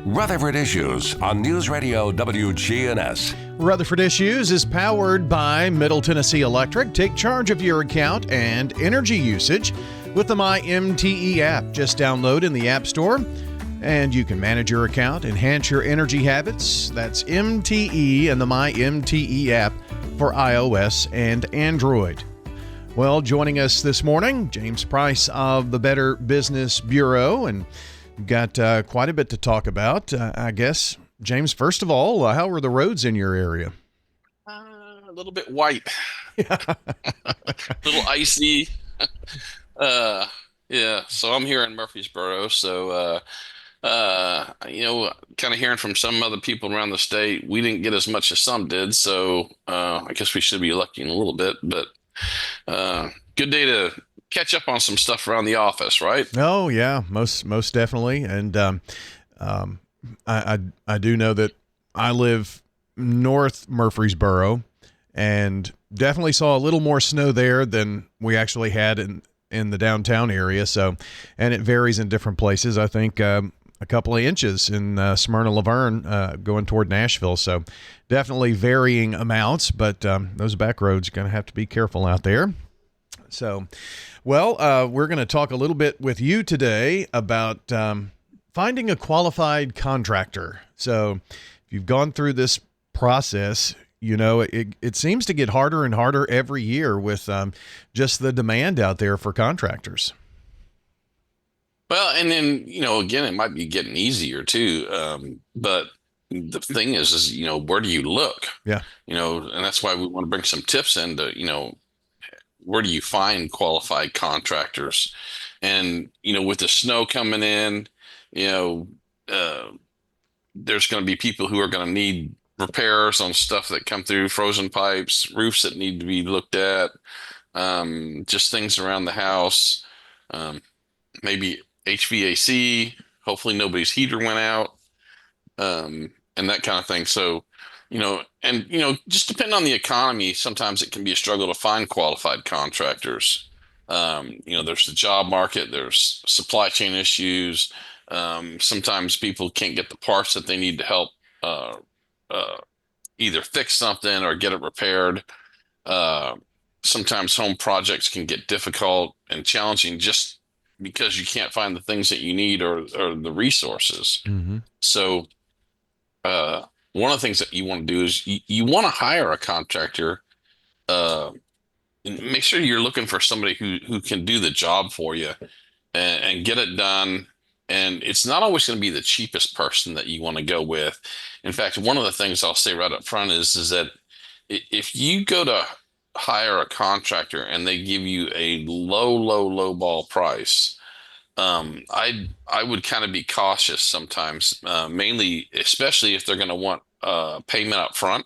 Rutherford Issues on News Radio WGNS. Rutherford Issues is powered by Middle Tennessee Electric. Take charge of your account and energy usage with the MyMTE app. Just download in the App Store and you can manage your account, enhance your energy habits. That's MTE and the MyMTE app for iOS and Android. Well, joining us this morning, James Price of the Better Business Bureau, and we've got quite a bit to talk about, I guess. James, first of all, how are the roads in your area? A little bit white, a little icy. Yeah, so I'm here in Murfreesboro. So, kind of hearing from some other people around the state, we didn't get as much as some did. So, I guess we should be lucky in a little bit, but good day to catch up on some stuff around the office, right? Oh yeah, most definitely. And I do know that I live north Murfreesboro, and definitely saw a little more snow there than we actually had in the downtown area. So, and it varies in different places. I think a couple of inches in Smyrna, Laverne, going toward Nashville. So, definitely varying amounts. But those back roads are going to have to be careful out there. So, well, we're going to talk a little bit with you today about finding a qualified contractor. So if you've gone through this process, you know, it seems to get harder and harder every year with just the demand out there for contractors. Well, and then, again, it might be getting easier too. But the thing is, where do you look? Yeah. And that's why we want to bring some tips into, where do you find qualified contractors? And, with the snow coming in, there's going to be people who are going to need repairs on stuff that come through, frozen pipes, roofs that need to be looked at, just things around the house, maybe HVAC, hopefully nobody's heater went out, and that kind of thing. So, just depending on the economy, sometimes it can be a struggle to find qualified contractors. There's the job market, there's supply chain issues. Sometimes people can't get the parts that they need to help either fix something or get it repaired. Sometimes home projects can get difficult and challenging just because you can't find the things that you need or the resources. Mm-hmm. So, one of the things that you want to do is you want to hire a contractor, and make sure you're looking for somebody who can do the job for you and get it done. And it's not always going to be the cheapest person that you want to go with. In fact, one of the things I'll say right up front is that if you go to hire a contractor and they give you a low ball price, I would kind of be cautious sometimes, mainly, especially if they're going to want payment up front,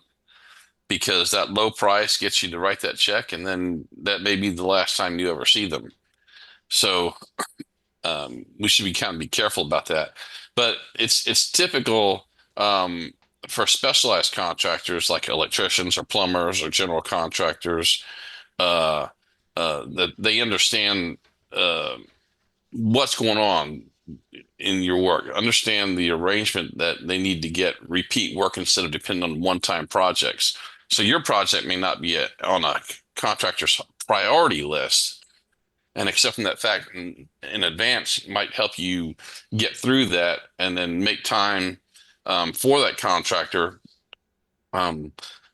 because that low price gets you to write that check, and then that may be the last time you ever see them. So we should be careful about that. But it's typical for specialized contractors like electricians or plumbers or general contractors that they understand what's going on in your work, understand the arrangement that they need to get repeat work instead of depending on one-time projects. So your project may not be on a contractor's priority list, and accepting that fact in advance might help you get through that and then make time for that contractor.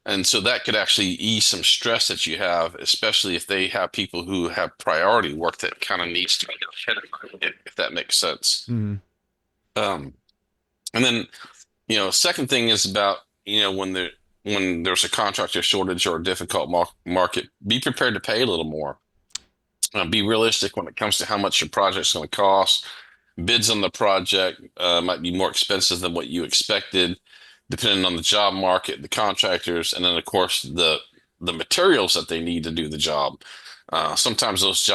And so that could actually ease some stress that you have, especially if they have people who have priority work that kind of needs to be done, if that makes sense. Mm-hmm. And then, second thing is about, when there's a contractor shortage or a difficult market, be prepared to pay a little more. Be realistic when it comes to how much your project's going to cost. Bids on the project might be more expensive than what you expected, depending on the job market, the contractors, and then of course the materials that they need to do the job. Sometimes those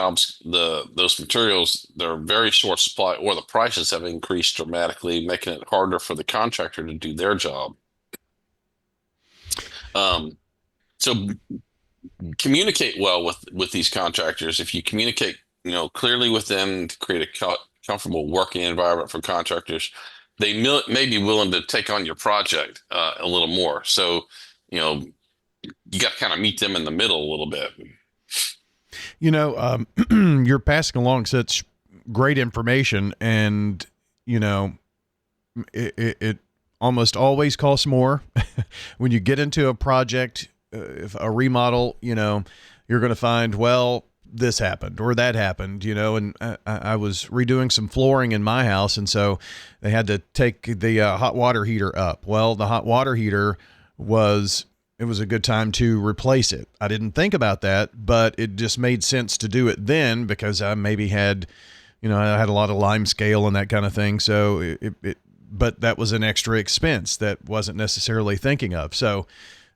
materials, they're very short supply, or the prices have increased dramatically, making it harder for the contractor to do their job. So communicate well with these contractors. If you communicate, clearly with them to create a comfortable working environment for contractors, may be willing to take on your project a little more. So, you know, you got to kind of meet them in the middle a little bit. You're passing along such great information, and it almost always costs more when you get into a project. If a remodel, you're going to find, well, this happened or that happened, and I was redoing some flooring in my house, and so they had to take the hot water heater up. Well, the hot water heater it was a good time to replace it. I didn't think about that, but it just made sense to do it then because I maybe had, I had a lot of lime scale and that kind of thing. So but that was an extra expense that wasn't necessarily thinking of. So,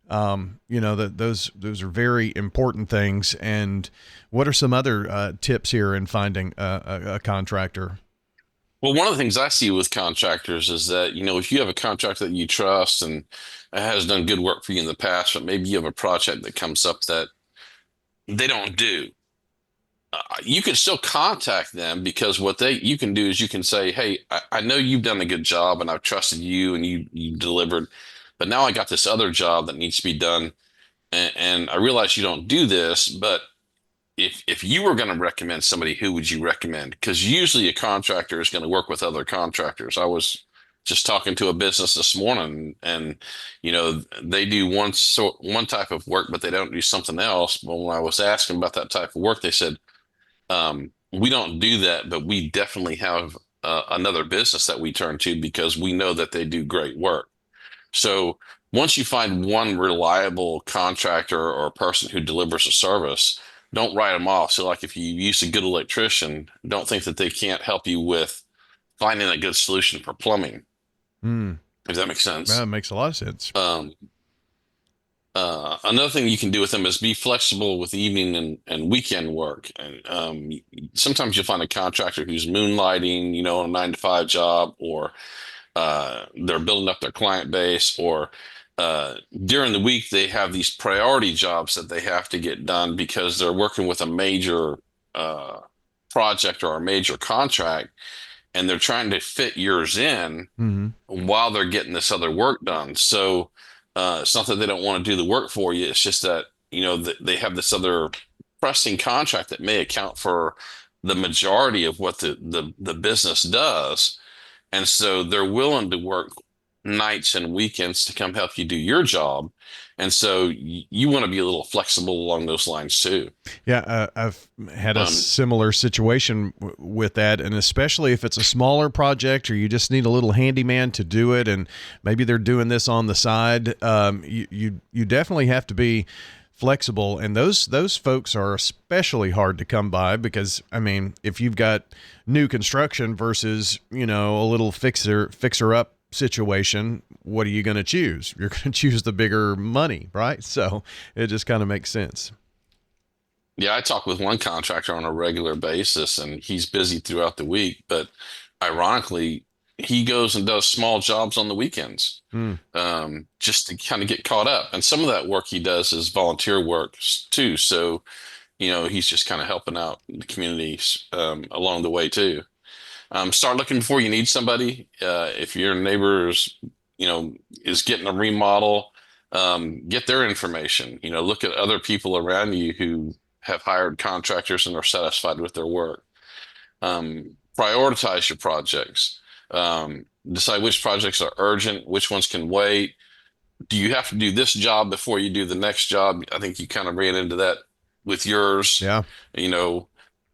those are very important things. And what are some other tips here in finding a contractor? Well, one of the things I see with contractors is that, if you have a contractor that you trust and has done good work for you in the past, but maybe you have a project that comes up that they don't do, you can still contact them because you can do is you can say, hey, I know you've done a good job and I've trusted you and you delivered, but now I got this other job that needs to be done. And I realize you don't do this, but if you were going to recommend somebody, who would you recommend? Because usually a contractor is going to work with other contractors. I was just talking to a business this morning, and they do one type of work, but they don't do something else. But when I was asking about that type of work, they said, we don't do that, but we definitely have another business that we turn to because we know that they do great work. So once you find one reliable contractor or a person who delivers a service, don't write them off. So like if you use a good electrician, don't think that they can't help you with finding a good solution for plumbing. Mm. If that makes sense. That makes a lot of sense. Another thing you can do with them is be flexible with evening and weekend work. And sometimes you'll find a contractor who's moonlighting, on a 9 to 5 job, or they're building up their client base, or during the week they have these priority jobs that they have to get done because they're working with a major project or a major contract, and they're trying to fit yours in while they're getting this other work done. So it's not that they don't want to do the work for you. It's just that, they have this other pressing contract that may account for the majority of what the business does. And so they're willing to work nights and weekends to come help you do your job. And so you want to be a little flexible along those lines too. Yeah, I've had a similar situation with that, and especially if it's a smaller project or you just need a little handyman to do it, and maybe they're doing this on the side. You definitely have to be flexible, and those folks are especially hard to come by because, I mean, if you've got new construction versus a little fixer up situation, what are you going to choose? You're going to choose the bigger money, right? So it just kind of makes sense. Yeah, I talk with one contractor on a regular basis, and he's busy throughout the week, but ironically, he goes and does small jobs on the weekends, just to kind of get caught up. And some of that work he does is volunteer work too. So, he's just kind of helping out the communities along the way too. Start looking before you need somebody. If your neighbor is getting a remodel, get their information. Look at other people around you who have hired contractors and are satisfied with their work. Prioritize your projects. Decide which projects are urgent, which ones can wait. Do you have to do this job before you do the next job? I think you kind of ran into that with yours. Yeah. A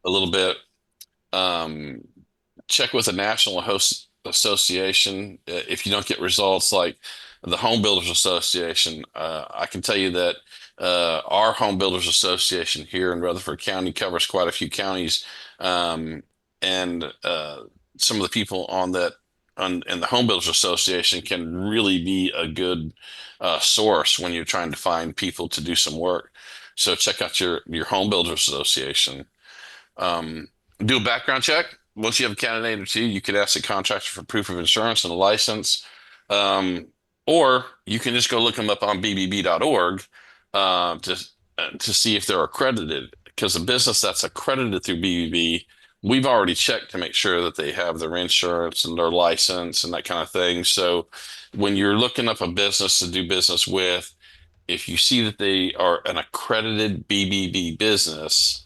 little bit. Check with the National Host Association if you don't get results like the Home Builders Association. I can tell you that our Home Builders Association here in Rutherford County covers quite a few counties, and some of the people in the Home Builders Association can really be a good source when you're trying to find people to do some work. So check out your Home Builders Association. Do a background check. Once you have a candidate or two, you could ask the contractor for proof of insurance and a license. Or you can just go look them up on bbb.org to see if they're accredited. Because a business that's accredited through BBB we've already checked to make sure that they have their insurance and their license and that kind of thing. So when you're looking up a business to do business with, if you see that they are an accredited BBB business,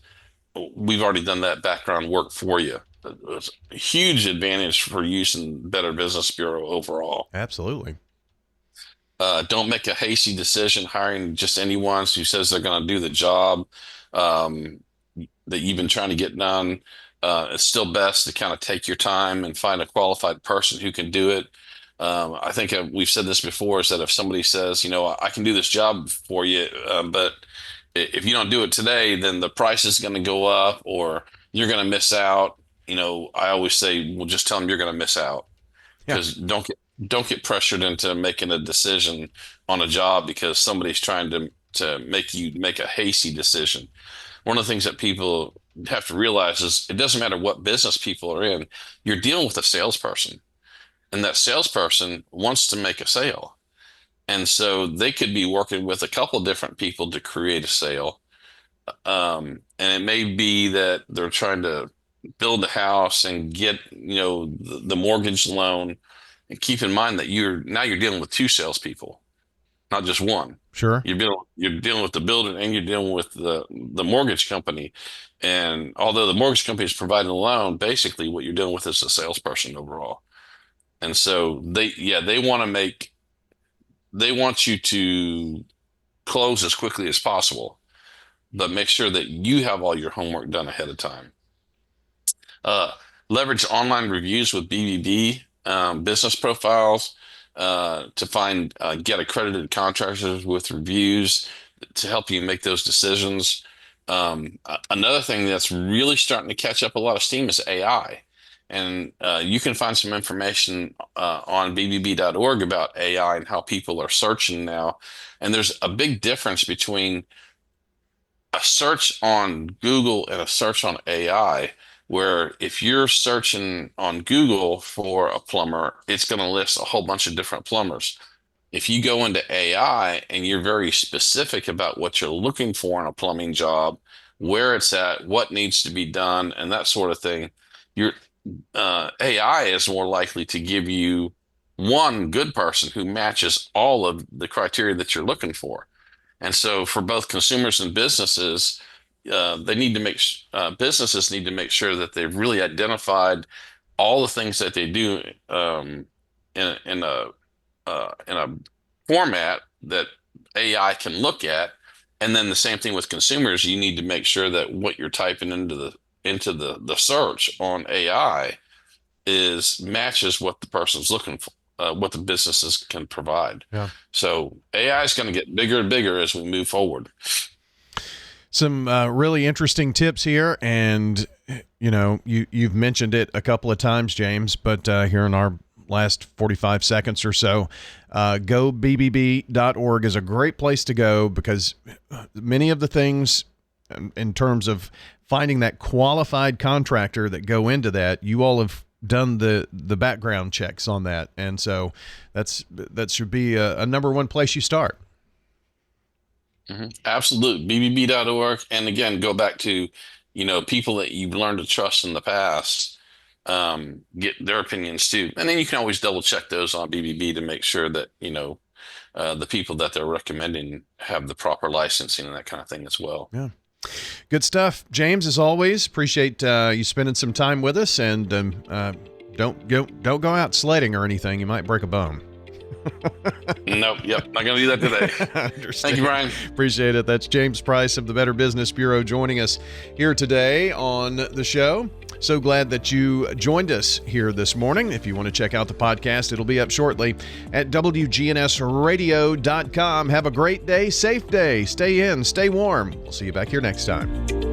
we've already done that background work for you. It's a huge advantage for using Better Business Bureau overall. Absolutely. Don't make a hasty decision hiring just anyone who says they're going to do the job that you've been trying to get done. It's still best to kind of take your time and find a qualified person who can do it. I think we've said this before, is that if somebody says, I can do this job for you, but if you don't do it today, then the price is going to go up or you're going to miss out. I always say, well, just tell them you're going to miss out, because don't get pressured into making a decision on a job because somebody's trying to make you make a hasty decision. One of the things that people have to realize is it doesn't matter what business people are in, you're dealing with a salesperson, and that salesperson wants to make a sale. And so they could be working with a couple different people to create a sale. And it may be that they're trying to build a house and get, the mortgage loan. And keep in mind that you're dealing with two salespeople, not just one. Sure. You're dealing with the builder and you're dealing with the mortgage company. And although the mortgage company is providing a loan, basically what you're dealing with is a salesperson overall. And so they want you to close as quickly as possible, but make sure that you have all your homework done ahead of time. Leverage online reviews with BBB business profiles to get accredited contractors with reviews to help you make those decisions. Another thing that's really starting to catch up a lot of steam is AI. And you can find some information on bbb.org about AI and how people are searching now. And there's a big difference between a search on Google and a search on AI, where if you're searching on Google for a plumber, it's going to list a whole bunch of different plumbers. If you go into AI and you're very specific about what you're looking for in a plumbing job, where it's at, what needs to be done, and that sort of thing, your AI is more likely to give you one good person who matches all of the criteria that you're looking for. And so for both consumers and businesses, businesses need to make sure that they've really identified all the things that they do in a format that AI can look at. And then the same thing with consumers. You need to make sure that what you're typing into the search on AI matches what the person's looking for, what the businesses can provide. Yeah. So AI is going to get bigger and bigger as we move forward. Some really interesting tips here, and you've mentioned it a couple of times, James, but here in our last 45 seconds or so, gobbb.org is a great place to go, because many of the things in terms of finding that qualified contractor that go into that, you all have done the background checks on that, and so that should be a number one place you start. Mm-hmm. Absolutely. bbb.org. And again, go back to, people that you've learned to trust in the past, get their opinions too. And then you can always double check those on BBB to make sure that, the people that they're recommending have the proper licensing and that kind of thing as well. Yeah. Good stuff. James, as always, appreciate you spending some time with us, and don't go out sledding or anything. You might break a bone. Nope. Yep. Not going to do that today. Thank you, Bryan. Appreciate it. That's James Price of the Better Business Bureau joining us here today on the show. So glad that you joined us here this morning. If you want to check out the podcast, it'll be up shortly at WGNSradio.com. Have a great day, safe day. Stay in, stay warm. We'll see you back here next time.